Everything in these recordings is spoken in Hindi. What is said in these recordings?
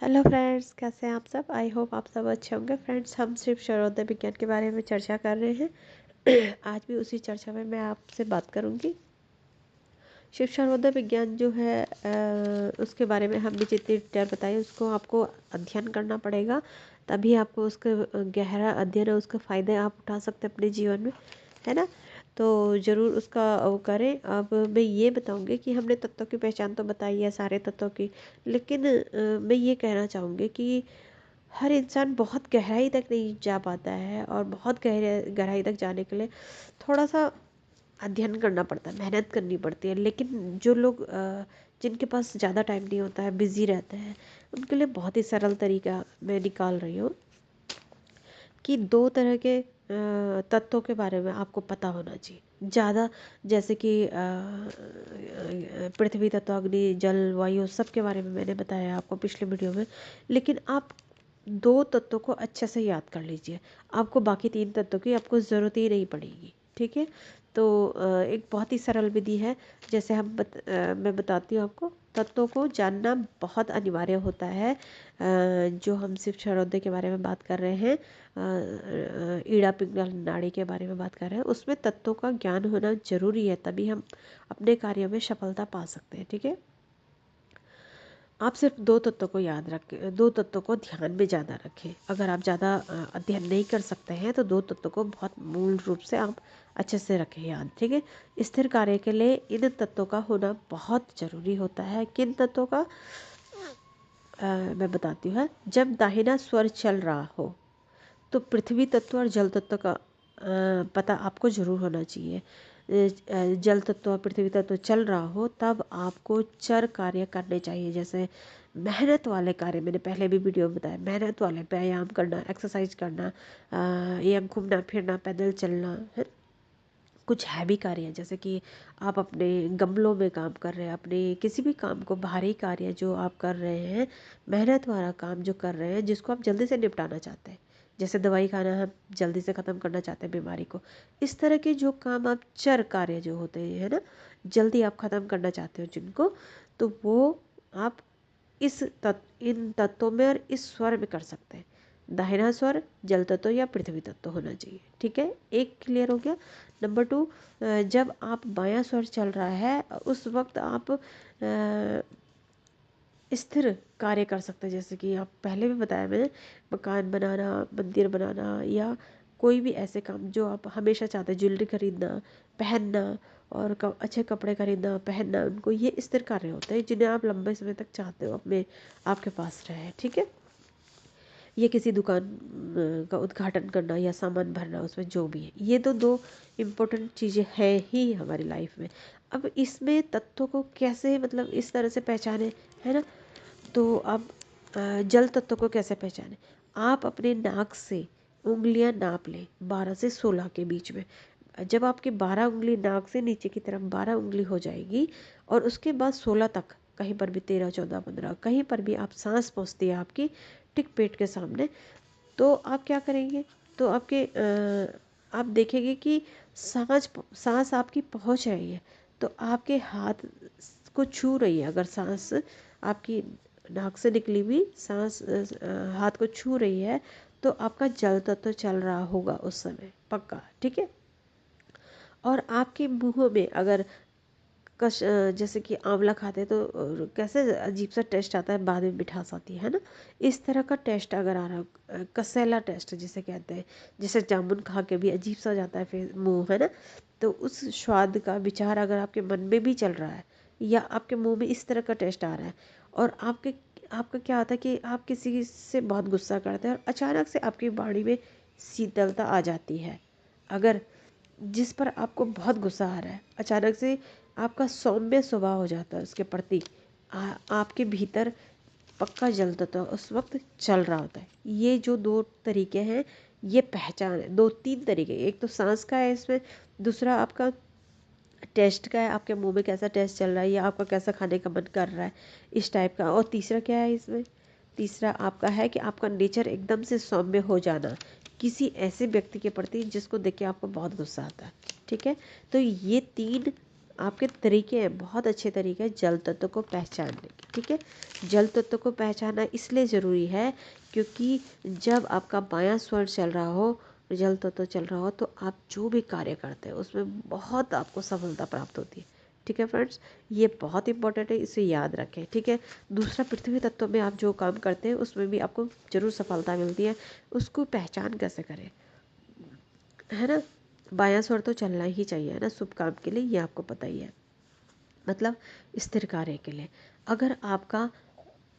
हेलो फ्रेंड्स, कैसे हैं आप सब। आई होप आप सब अच्छे होंगे। फ्रेंड्स, हम सिर्फ सर्वोदय विज्ञान के बारे में चर्चा कर रहे हैं। आज भी उसी चर्चा में मैं आपसे बात करूंगी। शिव सर्वोदय विज्ञान जो है उसके बारे में हमने जितनी डिटेल बताई उसको आपको अध्ययन करना पड़ेगा, तभी आपको उसका गहरा अध्ययन है, उसके फ़ायदे आप उठा सकते हैं अपने जीवन में, है ना। तो ज़रूर उसका वो करें। अब मैं ये बताऊंगी कि हमने तत्वों की पहचान तो बताई है सारे तत्वों की, लेकिन मैं ये कहना चाहूँगी कि हर इंसान बहुत गहराई तक नहीं जा पाता है, और बहुत गहराई तक जाने के लिए थोड़ा सा अध्ययन करना पड़ता है, मेहनत करनी पड़ती है। लेकिन जो लोग जिनके पास ज़्यादा टाइम नहीं होता है, बिज़ी रहते हैं, उनके लिए बहुत ही सरल तरीका मैं निकाल रही हूँ कि दो तरह के तत्वों के बारे में आपको पता होना चाहिए ज़्यादा। जैसे कि पृथ्वी तत्व, अग्नि, जल, वायु, सब के बारे में मैंने बताया आपको पिछले वीडियो में। लेकिन आप दो तत्वों को अच्छे से याद कर लीजिए, आपको बाकी तीन तत्वों की आपको ज़रूरत ही नहीं पड़ेगी। ठीक है। तो एक बहुत ही सरल विधि है। जैसे मैं बताती हूँ आपको। तत्वों को जानना बहुत अनिवार्य होता है। जो हम सिर्फ क्षरोदय के बारे में बात कर रहे हैं, ईड़ा पिंगला नाड़ी के बारे में बात कर रहे हैं, उसमें तत्वों का ज्ञान होना जरूरी है, तभी हम अपने कार्यों में सफलता पा सकते हैं। ठीक है। आप सिर्फ दो तत्वों को याद रखें, दो तत्वों को ध्यान में ज़्यादा रखें। अगर आप ज़्यादा अध्ययन नहीं कर सकते हैं तो दो तत्वों को बहुत मूल रूप से आप अच्छे से रखें याद। ठीक है। स्थिर कार्य के लिए इन तत्वों का होना बहुत ज़रूरी होता है। किन तत्वों का मैं बताती हूँ। जब दाहिना स्वर चल रहा हो तो पृथ्वी तत्व और जल तत्व का पता आपको ज़रूर होना चाहिए। जल तत्व और पृथ्वी तत्व चल रहा हो तब आपको चर कार्य करने चाहिए। जैसे मेहनत वाले कार्य, मैंने पहले भी वीडियो में बताया, मेहनत वाले व्यायाम करना, एक्सरसाइज करना, या घूमना फिरना, पैदल चलना है। कुछ हैवी कार्य है, जैसे कि आप अपने गमलों में काम कर रहे हैं, अपने किसी भी काम को, भारी कार्य जो आप कर रहे हैं, मेहनत वाला काम जो कर रहे हैं, जिसको आप जल्दी से निपटाना चाहते हैं, जैसे दवाई खाना हम जल्दी से ख़त्म करना चाहते हैं बीमारी को, इस तरह के जो काम आप चर कार्य जो होते हैं, है ना, जल्दी आप ख़त्म करना चाहते हो जिनको, तो वो आप इन तत्वों में और इस स्वर में कर सकते हैं। दाहिना स्वर जल तत्व या पृथ्वी तत्व होना चाहिए। ठीक है, एक क्लियर हो गया। नंबर 2, जब आप बायां स्वर चल रहा है उस वक्त आप स्थिर कार्य कर सकते हैं। जैसे कि आप पहले भी बताया मैंने, मकान बनाना, मंदिर बनाना, या कोई भी ऐसे काम जो आप हमेशा चाहते हैं, ज्वेलरी खरीदना, पहनना, और अच्छे कपड़े खरीदना, पहनना, उनको ये स्थिर कार्य होते हैं जिन्हें आप लंबे समय तक चाहते हो अपने आपके पास रहे। ठीक है। ये किसी दुकान का उद्घाटन करना या सामान भरना, उसमें जो भी है, ये तो दो इम्पोर्टेंट चीज़ें हैं ही हमारी लाइफ में। अब इसमें तत्वों को कैसे, मतलब इस तरह से पहचाने, है ना। तो अब जल तत्व को कैसे पहचाने। आप अपने नाक से उंगलियां नाप लें 12 से 16 के बीच में। जब आपकी 12 उंगली नाक से नीचे की तरफ 12 उंगली हो जाएगी, और उसके बाद 16 तक, कहीं पर भी 13, 14, 15, कहीं पर भी आप सांस पहुँचती है आपकी टिक पेट के सामने, तो आप क्या करेंगे। तो आप देखेंगे कि सांस आपकी पहुंच रही है, तो आपके हाथ को छू रही है। अगर सांस आपकी नाक से निकली हुई सांस हाथ को छू रही है, तो आपका जल तत्व चल रहा होगा उस समय, पक्का। ठीक है। और आपके मुंह में अगर जैसे कि आंवला खाते हैं तो कैसे अजीब सा टेस्ट आता है, बाद में मिठास आती है ना, इस तरह का टेस्ट अगर आ रहा हो, कसेला टेस्ट जिसे कहते हैं, जैसे जामुन खा के भी अजीब सा जाता है फिर मुंह, है ना, तो उस स्वाद का विचार अगर आपके मन में भी चल रहा है, या आपके मुंह में इस तरह का टेस्ट आ रहा है, और आपका क्या होता है कि आप किसी से बहुत गुस्सा करते हैं और अचानक से आपकी बॉडी में शीतलता आ जाती है, अगर जिस पर आपको बहुत गुस्सा आ रहा है, अचानक से आपका सौम्य स्वभाव हो जाता है उसके प्रति, आपके भीतर पक्का जल तत्व उस वक्त चल रहा होता है। ये जो दो तरीके हैं, ये पहचान है। दो तीन तरीके, एक तो सांस का है इसमें, दूसरा आपका टेस्ट का है, आपके मुंह में कैसा टेस्ट चल रहा है, या आपका कैसा खाने का मन कर रहा है, इस टाइप का। और तीसरा क्या है इसमें, तीसरा आपका है कि आपका नेचर एकदम से सौम्य हो जाना किसी ऐसे व्यक्ति के प्रति जिसको देख के आपको बहुत गुस्सा आता है। ठीक है। तो ये तीन आपके तरीके हैं, बहुत अच्छे तरीके हैं जल तत्व को पहचानने के। ठीक है, जल तत्व को पहचानना इसलिए ज़रूरी है क्योंकि जब आपका बायां स्वर चल रहा हो, जल तत्व चल रहा हो, तो आप जो भी कार्य करते हैं उसमें बहुत आपको सफलता प्राप्त होती है। ठीक है फ्रेंड्स, ये बहुत इंपॉर्टेंट है, इसे याद रखें। ठीक है, दूसरा पृथ्वी तत्व में आप जो काम करते हैं उसमें भी आपको जरूर सफलता मिलती है, उसको पहचान कैसे करें, है ना। बायां स्वर तो चलना ही चाहिए, है ना, शुभ काम के लिए, ये आपको पता ही है, मतलब स्थिर कार्य के लिए। अगर आपका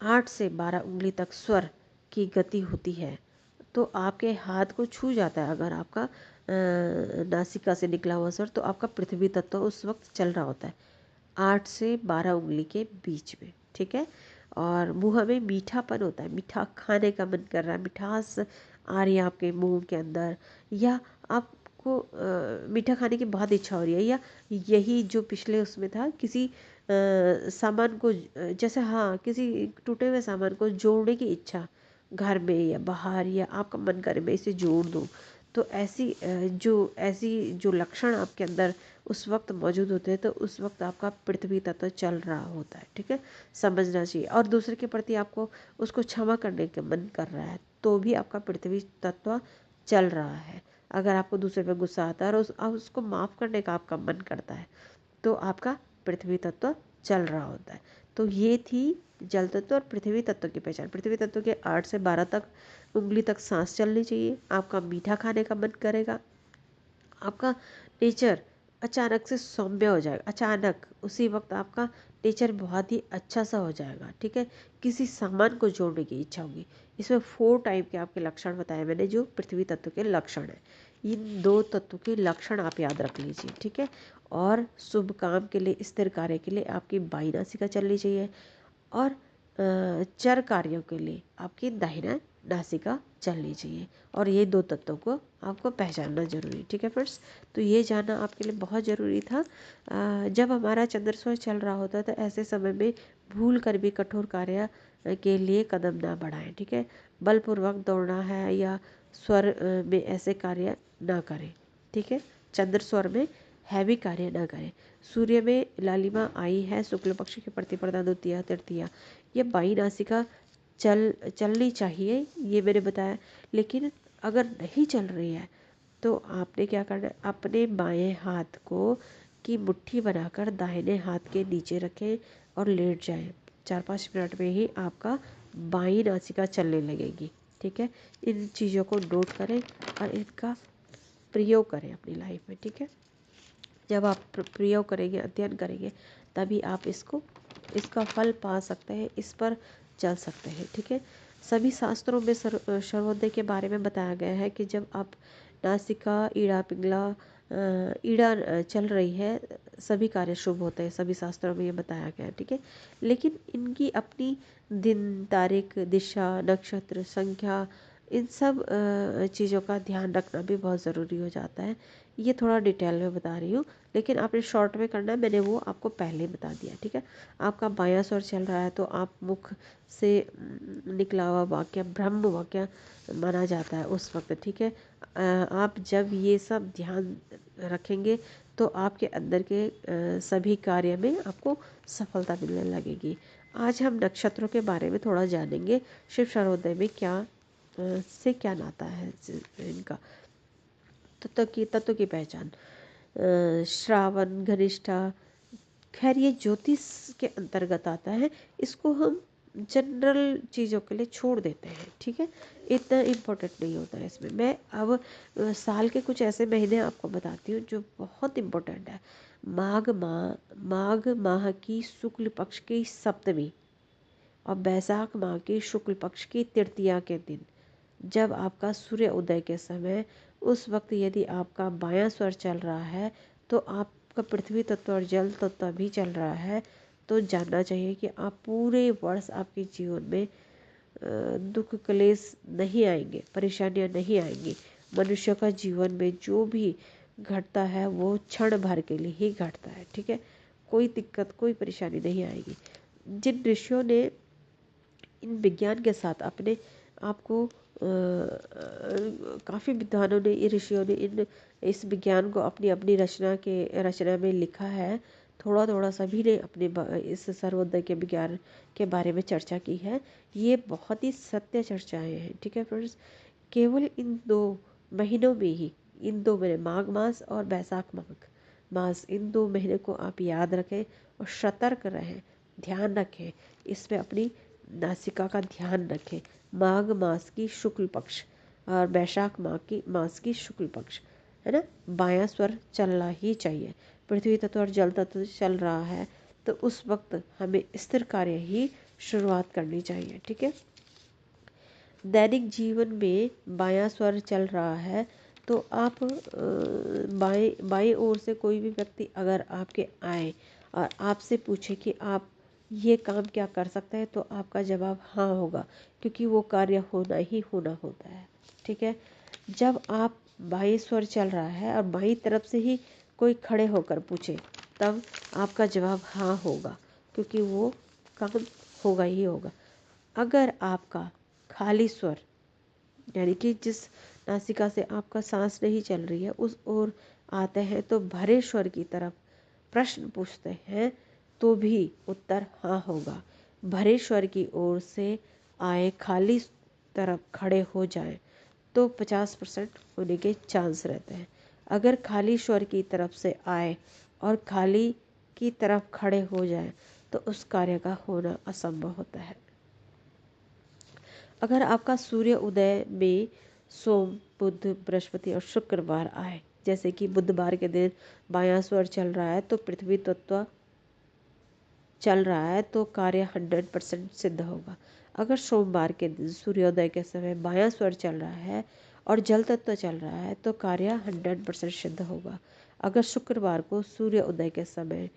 8 से 12 उंगली तक स्वर की गति होती है तो आपके हाथ को छू जाता है। अगर आपका नासिका से निकला हुआ स्वर, तो आपका पृथ्वी तत्व उस वक्त चल रहा होता है 8 से 12 उंगली के बीच में। ठीक है, और मुँह में मीठापन होता है, मीठा खाने का मन कर रहा है, मिठास आ रही है आपके मुंह के अंदर, या आपको मीठा खाने की बहुत इच्छा हो रही है, या यही जो पिछले उसमें था, किसी सामान को जैसे, हाँ, किसी टूटे हुए सामान को जोड़ने की इच्छा घर में या बाहर, या आपका मन करे मैं इसे जोड़ दूँ, तो ऐसी जो लक्षण आपके अंदर उस वक्त मौजूद होते हैं, तो उस वक्त आपका पृथ्वी तत्व चल रहा होता है। ठीक है, समझना चाहिए। और दूसरे के प्रति आपको उसको क्षमा करने का मन कर रहा है, तो भी आपका पृथ्वी तत्व चल रहा है। अगर आपको दूसरे पे गुस्सा आता है और उसको माफ़ करने का आपका मन करता है, तो आपका पृथ्वी तत्व चल रहा होता है। तो ये थी जल तत्व और पृथ्वी तत्व की पहचान। पृथ्वी तत्व के 8 से 12 तक उंगली तक सांस चलनी चाहिए, आपका मीठा खाने का मन करेगा, आपका नेचर अचानक से सौम्य हो जाएगा, अचानक उसी वक्त आपका नेचर बहुत ही अच्छा सा हो जाएगा। ठीक है, किसी सामान को जोड़ने की इच्छा होगी। इसमें 4 टाइप के आपके लक्षण बताए मैंने, जो पृथ्वी तत्व के लक्षण हैं। इन 2 तत्व के लक्षण आप याद रख लीजिए। ठीक है, और शुभ काम के लिए, स्थिर कार्य के लिए आपकी बाई नासिका चलनी चाहिए, और चर कार्यों के लिए आपकी दाहिना नासिका चलनी चाहिए, और ये 2 तत्वों को आपको पहचानना जरूरी। ठीक है फ्रेंड्स, तो ये जानना आपके लिए बहुत ज़रूरी था। जब हमारा चंद्र स्वर चल रहा होता है तो ऐसे समय में भूल कर भी कठोर कार्य के लिए कदम ना बढ़ाएं। ठीक है, बलपूर्वक दौड़ना है या स्वर में ऐसे कार्य ना करें। ठीक है, चंद्र स्वर में हैवी कार्य ना करें। सूर्य में लालिमा आई है, शुक्ल पक्ष की प्रतिपदा द्वितीया तृतीया, ये बाई नासिका चलनी चाहिए, ये मैंने बताया। लेकिन अगर नहीं चल रही है तो आपने क्या करना है, अपने बाएं हाथ को की मुट्ठी बनाकर दाहिने हाथ के नीचे रखें और लेट जाएं। 4-5 मिनट में ही आपका बाई नासिका चलने लगेगी। ठीक है, इन चीज़ों को नोट करें और इनका प्रयोग करें अपनी लाइफ में। ठीक है, जब आप प्रयोग करेंगे, अध्ययन करेंगे, तभी आप इसका फल पा सकते हैं, इस पर चल सकते हैं। ठीक है, सभी शास्त्रों में सर्वोदय के बारे में बताया गया है कि जब आप नासिका, ईड़ा, पिंगला, ईड़ा चल रही है, सभी कार्य शुभ होते हैं, सभी शास्त्रों में ये बताया गया है। ठीक है, लेकिन इनकी अपनी दिन, तारीख, दिशा, नक्षत्र, संख्या, इन सब चीज़ों का ध्यान रखना भी बहुत ज़रूरी हो जाता है। ये थोड़ा डिटेल में बता रही हूँ, लेकिन आपने शॉर्ट में करना है, मैंने वो आपको पहले ही बता दिया। ठीक है, आपका बायां स्वर चल रहा है तो आप मुख से निकला हुआ वाक्य ब्रह्म वाक्य माना जाता है उस वक्त। ठीक है, आप जब ये सब ध्यान रखेंगे तो आपके अंदर के सभी कार्य में आपको सफलता मिलने लगेगी। आज हम नक्षत्रों के बारे में थोड़ा जानेंगे, शिव सर्वोदय में क्या से क्या नाता है इनका। तत्व की पहचान, श्रावण, घनिष्ठा, खैर ये ज्योतिष के अंतर्गत आता है, इसको हम जनरल चीज़ों के लिए छोड़ देते हैं। ठीक है, इतना इम्पोर्टेंट नहीं होता है इसमें। मैं अब साल के कुछ ऐसे महीने आपको बताती हूँ जो बहुत इम्पोर्टेंट है। माघ माह की शुक्ल पक्ष की सप्तमी और बैसाख माह की शुक्ल पक्ष की तृतीया के दिन, जब आपका सूर्य उदय के समय, उस वक्त यदि आपका बायां स्वर चल रहा है तो आपका पृथ्वी तत्व और जल तत्व भी चल रहा है, तो जानना चाहिए कि आप पूरे वर्ष आपके जीवन में दुख क्लेश नहीं आएंगे, परेशानियां नहीं आएंगी। मनुष्य का जीवन में जो भी घटता है वो क्षण भर के लिए ही घटता है। ठीक है, कोई दिक्कत, कोई परेशानी नहीं आएगी। जिन ऋषियों ने इन विज्ञान के साथ अपने आप को काफ़ी विद्वानों ने, ऋषियों ने इस विज्ञान को अपनी अपनी रचना में लिखा है, थोड़ा थोड़ा सभी ने अपने इस सर्वोदय के विज्ञान के बारे में चर्चा की है। ये बहुत ही सत्य चर्चाएं हैं। ठीक है फ्रेंड्स, केवल इन 2 महीनों में ही, इन 2 महीने माघ मास और बैसाख माघ मास, इन 2 महीने को आप याद रखें और सतर्क रहें, ध्यान रखें, इसमें अपनी नासिका का ध्यान रखें। माघ मास की शुक्ल पक्ष और बैसाख मास की शुक्ल पक्ष, है ना, बायां स्वर चलना ही चाहिए। पृथ्वी तत्व और जल तत्व चल रहा है तो उस वक्त हमें स्थिर कार्य ही शुरुआत करनी चाहिए। ठीक है, दैनिक जीवन में बायां स्वर चल रहा है तो आप बाएं ओर से कोई भी व्यक्ति अगर आपके आए और आपसे पूछे कि आप ये काम क्या कर सकते हैं तो आपका जवाब हाँ होगा, क्योंकि वो कार्य होना ही होना होता है। ठीक है, जब आप बाएं स्वर चल रहा है और बाईं तरफ से ही कोई खड़े होकर पूछे तब आपका जवाब हाँ होगा, क्योंकि वो काम होगा ही होगा। अगर आपका खाली स्वर, यानी कि जिस नासिका से आपका सांस नहीं चल रही है उस ओर आते हैं तो भरे स्वर की तरफ प्रश्न पूछते हैं तो भी उत्तर हाँ होगा। भरे स्वर की ओर से आए खाली तरफ खड़े हो जाएं तो 50% होने के चांस रहते हैं। अगर खाली स्वर की तरफ से आए और खाली की तरफ खड़े हो जाएं तो उस कार्य का होना असंभव होता है। अगर आपका सूर्य उदय में सोम, बुध, बृहस्पति और शुक्रवार आए, जैसे कि बुधवार के दिन बायां स्वर चल रहा है तो पृथ्वी तत्व चल रहा है तो कार्य 100% सिद्ध होगा। अगर सोमवार के दिन सूर्योदय के समय बायां स्वर चल रहा है और जल तत्व चल रहा है तो कार्य 100% सिद्ध होगा। अगर शुक्रवार को सूर्योदय के समय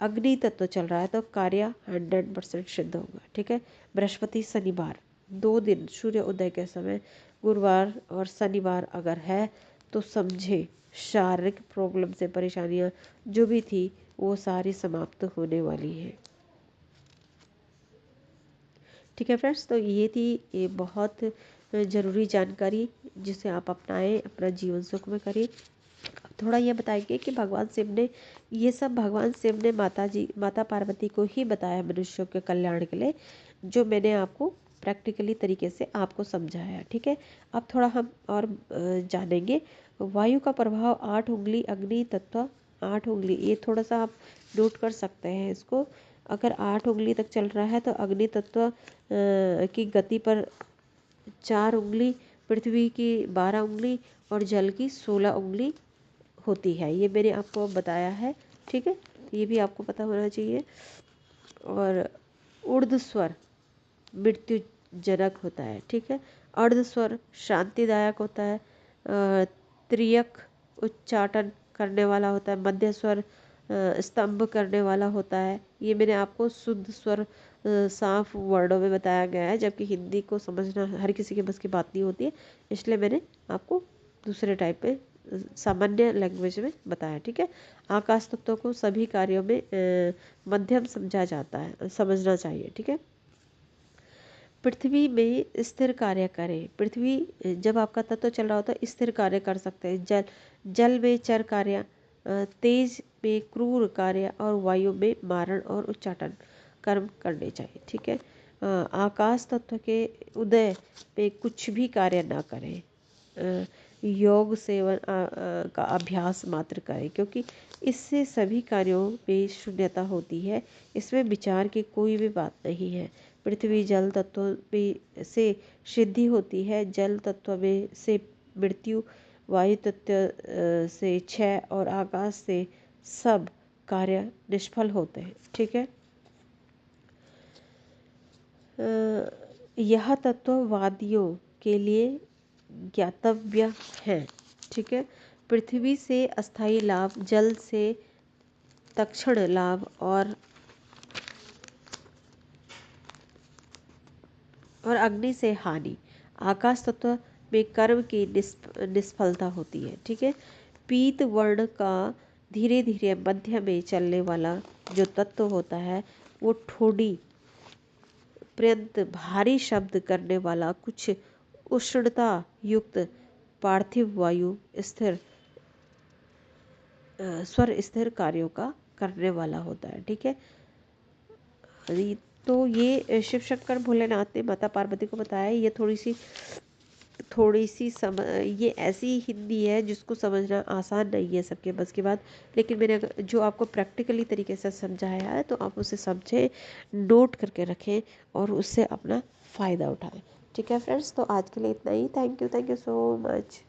अग्नि तत्व चल रहा है तो कार्य 100% सिद्ध होगा। ठीक है, बृहस्पति शनिवार 2 दिन सूर्य उदय के समय गुरुवार और शनिवार अगर है तो समझे शारीरिक प्रॉब्लम से परेशानियां जो भी थी वो सारी समाप्त होने वाली है। ठीक है फ्रेंड्स, तो ये थी ये बहुत ज़रूरी जानकारी जिसे आप अपनाएं, अपना जीवन सुखमय करें। थोड़ा ये बताएंगे कि भगवान शिव ने ये सब भगवान शिव ने माता पार्वती को ही बताया मनुष्यों के कल्याण के लिए, जो मैंने आपको प्रैक्टिकली तरीके से आपको समझाया। ठीक है, अब थोड़ा हम और जानेंगे। वायु का प्रभाव 8 उंगली, अग्नि तत्व 8 उंगली, ये थोड़ा सा आप नोट कर सकते हैं इसको। अगर 8 उंगली तक चल रहा है तो अग्नि तत्व की गति पर 4 उंगली, पृथ्वी की 12 उंगली और जल की 16 उंगली होती है। ये मैंने आपको बताया है। ठीक है, ये भी आपको पता होना चाहिए। और ऊर्ध्व स्वर मृत्युजनक होता है। ठीक है, अर्ध स्वर शांतिदायक होता है, त्रियक उच्चाटन करने वाला होता है, मध्य स्वर स्तंभ करने वाला होता है। ये मैंने आपको शुद्ध स्वर साफ वर्डों में बताया गया है, जबकि हिंदी को समझना हर किसी के बस की बात नहीं होती है, इसलिए मैंने आपको दूसरे टाइप में सामान्य लैंग्वेज में बताया। ठीक है, आकाश तत्व को सभी कार्यों में मध्यम समझा जाता है, समझना चाहिए। ठीक है, पृथ्वी में स्थिर कार्य करें। पृथ्वी जब आपका तत्व चल रहा होता है स्थिर कार्य कर सकते हैं। जल में चर कार्य, तेज में क्रूर कार्य और वायु में मारण और उच्चाटन कर्म करने चाहिए। ठीक है, आकाश तत्व के उदय पे कुछ भी कार्य ना करें, योग सेवन का अभ्यास मात्र करें, क्योंकि इससे सभी कार्यों में शून्यता होती है, इसमें विचार की कोई भी बात नहीं है। पृथ्वी जल तत्व में से सिद्धि होती है, जल तत्व में से मृत्यु, वायु तत्व से क्षय और आकाश से सब कार्य निष्फल होते हैं। ठीक है, यह तत्ववादियों के लिए ज्ञातव्य है। ठीक है, पृथ्वी से अस्थायी लाभ, जल से तत्क्षण लाभ और अग्नि से हानि, आकाश तत्व में कर्म की निष्फलता होती है। ठीक है, पीत वर्ण का धीरे धीरे मध्य में चलने वाला जो तत्व होता है वो ठोड़ी पर्यंत भारी शब्द करने वाला कुछ उष्णता युक्त पार्थिव वायु स्थिर स्वर स्थिर कार्यों का करने वाला होता है। ठीक है, तो ये शिव शंकर भोलेनाथ ने माता पार्वती को बताया। ये थोड़ी सी ये ऐसी हिंदी है जिसको समझना आसान नहीं है सबके बस की बात, लेकिन मैंने जो आपको प्रैक्टिकली तरीके से समझाया है तो आप उसे समझें, नोट करके रखें और उससे अपना फ़ायदा उठाएं। ठीक है फ्रेंड्स, तो आज के लिए इतना ही। Thank you so much.